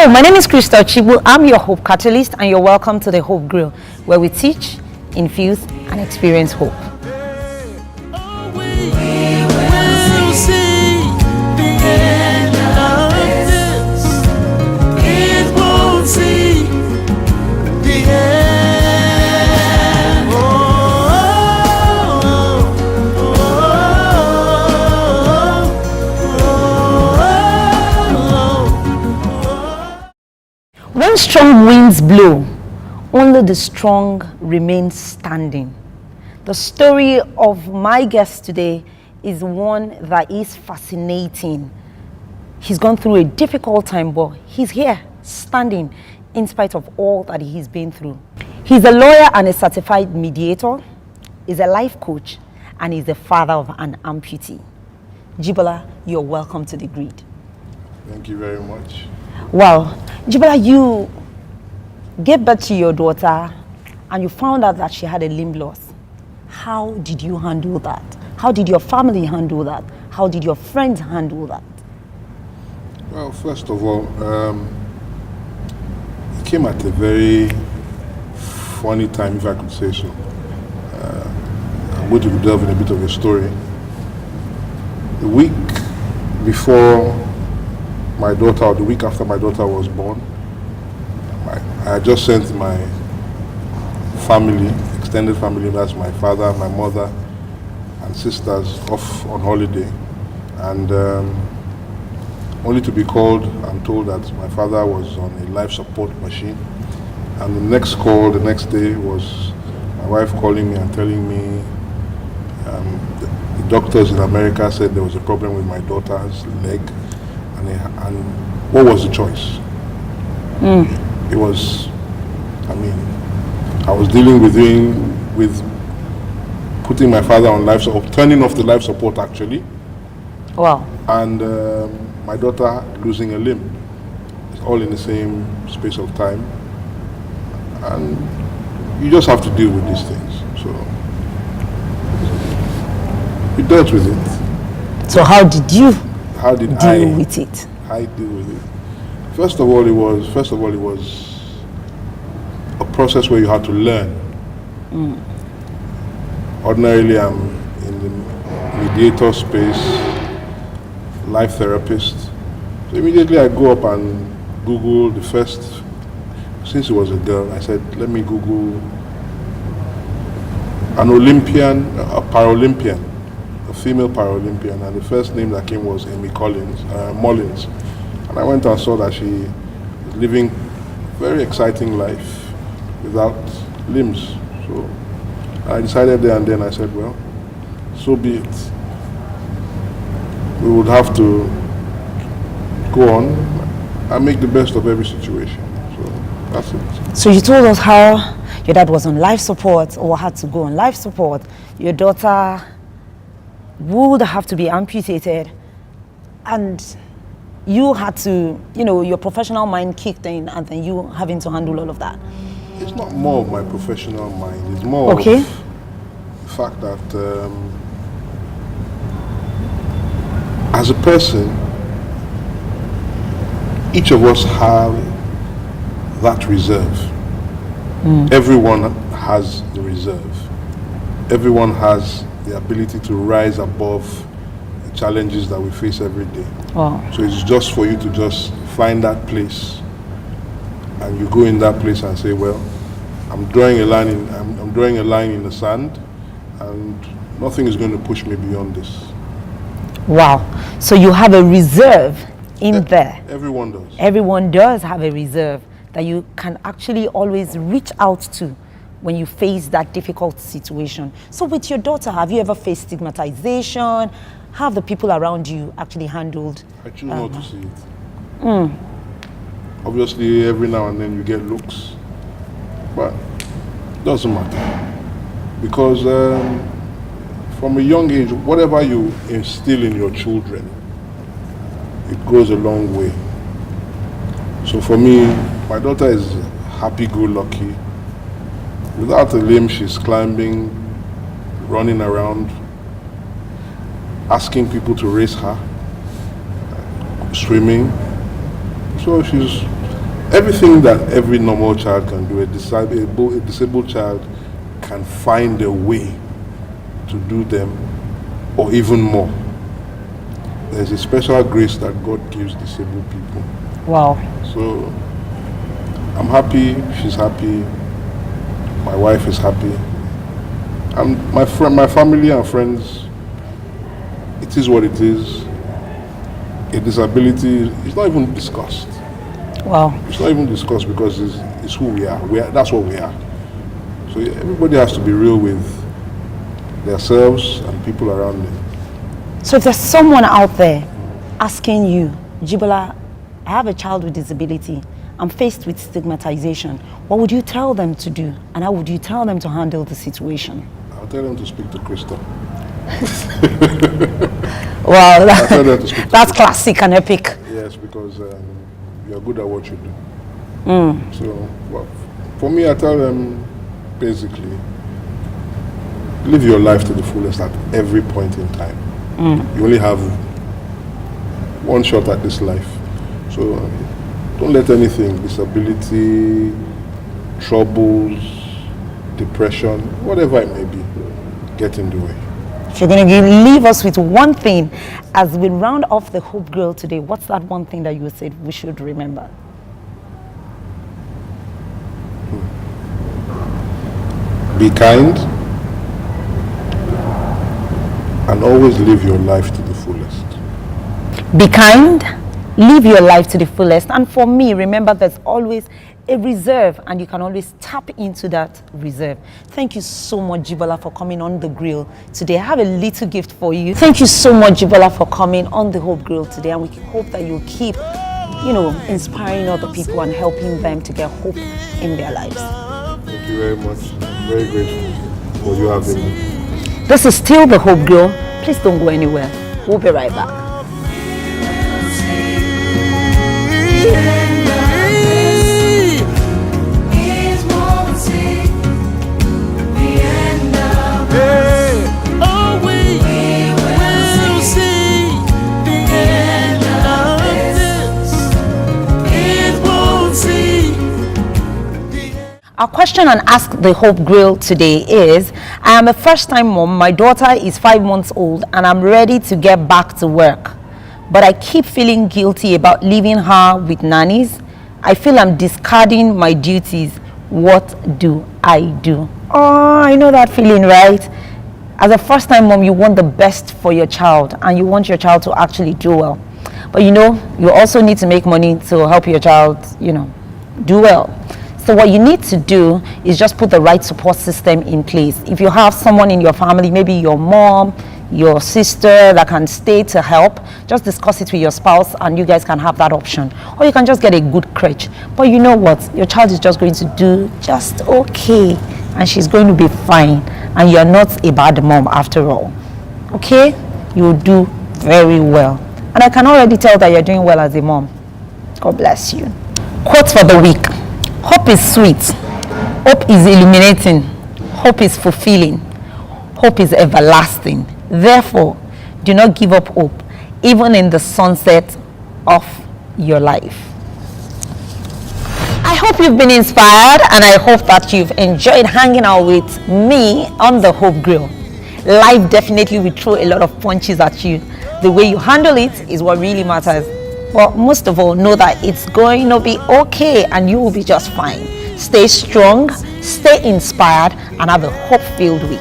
Hello, my name is Crystal Chigbu. I'm your Hope Catalyst, and you're welcome to the HopeGrill, where we teach, infuse, and experience hope. When strong winds blow, only the strong remain standing. The story of my guest today is one that is fascinating. He's gone through a difficult time, but he's here, standing, in spite of all that he's been through. He's a lawyer and a certified mediator. He's a life coach, and he's the father of an amputee. Jibola, you're welcome to the grid. Thank you very much. Well, Jibola, you gave birth to your daughter and you found out that she had a limb loss. How did you handle that? How did your family handle that? How did your friends handle that? Well, first of all, it came at a very funny time, if I could say so. I'm going to delve in a bit of a story. The week before my daughter, or the week after my daughter was born, I just sent my family, extended family, that's my father, my mother, and sisters off on holiday. And only to be called and told that my father was on a life support machine. And the next call, the next day, was my wife calling me and telling me the doctors in America said there was a problem with my daughter's leg. And what was the choice? It was, I was dealing with putting my father on life support, turning off the life support actually. Wow. And my daughter losing a limb. It's all in the same space of time. And you just have to deal with these things. So we dealt with it. So how did you deal with it? I deal with it. First of all, it was a process where you had to learn. Ordinarily, I'm in the mediator space, life therapist. So immediately I go up and Google the first, since it was a girl, I said, let me Google an Olympian, a Paralympian. A female Paralympian, and the first name that came was Amy Mullins. And I went and saw that she was living a very exciting life without limbs. So I decided there and then, I said, well, so be it. We would have to go on and make the best of every situation. So that's it. So you told us how your dad was on life support or had to go on life support. Your daughter would have to be amputated, and you had to, your professional mind kicked in, and then you having to handle all of that. It's not more of my professional mind, it's more of the fact that as a person, each of us have that reserve. Everyone has the reserve. Everyone has the ability to rise above the challenges that we face every day. Wow. So it's just for you to just find that place, and you go in that place and say, well, I'm drawing a line in the sand, and nothing is going to push me beyond this. Wow. So you have a reserve in there. Everyone does. Everyone does have a reserve that you can actually always reach out to when you face that difficult situation. So with your daughter, have you ever faced stigmatization? How have the people around you actually handled? I choose not to see it. Obviously, every now and then you get looks, but it doesn't matter. Because from a young age, whatever you instill in your children, it goes a long way. So for me, my daughter is happy-go-lucky. Without a limb, she's climbing, running around, asking people to race her, swimming. So she's everything that every normal child can do, a disabled child can find a way to do them, or even more. There's a special grace that God gives disabled people. Wow. So I'm happy, she's happy, my wife is happy, and my family and friends, it is what it is. A disability is not even discussed. Wow. It's not even discussed because it's who we are. That's what we are. So everybody has to be real with themselves and people around them. So if there's someone out there asking you, Jibola, I have a child with disability, I'm faced with stigmatization, what would you tell them to do? And how would you tell them to handle the situation? I'll tell them to speak to Crystal. Well, that's classic and epic. Yes, because you're good at what you do. So, well, for me, I tell them basically, live your life to the fullest at every point in time. You only have one shot at this life. So don't let anything, disability, troubles, depression, whatever it may be, get in the way. If you're going to leave us with one thing as we round off the HopeGrill today, what's that one thing that you would say we should remember? Be kind and always live your life to the fullest. Be kind, live your life to the fullest. And for me, remember there's always a reserve and you can always tap into that reserve. Thank you so much, Jibola, for coming on the grill today. I have a little gift for you. Thank you so much, Jibola, for coming on the HopeGrill today, and we hope that you'll keep, inspiring other people and helping them to get hope in their lives. Thank you very much. I'm very grateful for you having me. This is still the HopeGrill. Please don't go anywhere. We'll be right back. Our question and ask the HopeGrill today is, I am a first-time mom, my daughter is 5 months old and I'm ready to get back to work. But I keep feeling guilty about leaving her with nannies. I feel I'm discarding my duties. What do I do? Oh, I know that feeling, right? As a first-time mom, you want the best for your child and you want your child to actually do well. But you also need to make money to help your child, do well. So what you need to do is just put the right support system in place. If you have someone in your family, maybe your mom, your sister that can stay to help, just discuss it with your spouse and you guys can have that option. Or you can just get a good crutch. But you know what? Your child is just going to do just okay and she's going to be fine. And you're not a bad mom after all. Okay? You'll do very well. And I can already tell that you're doing well as a mom. God bless you. Quote for the week. Hope is sweet. Hope is illuminating. Hope is fulfilling. Hope is everlasting. Therefore, do not give up hope, even in the sunset of your life. I hope you've been inspired and I hope that you've enjoyed hanging out with me on the HopeGrill. Life definitely will throw a lot of punches at you. The way you handle it is what really matters. But most of all, know that it's going to be okay and you will be just fine. Stay strong, stay inspired, and have a hope-filled week.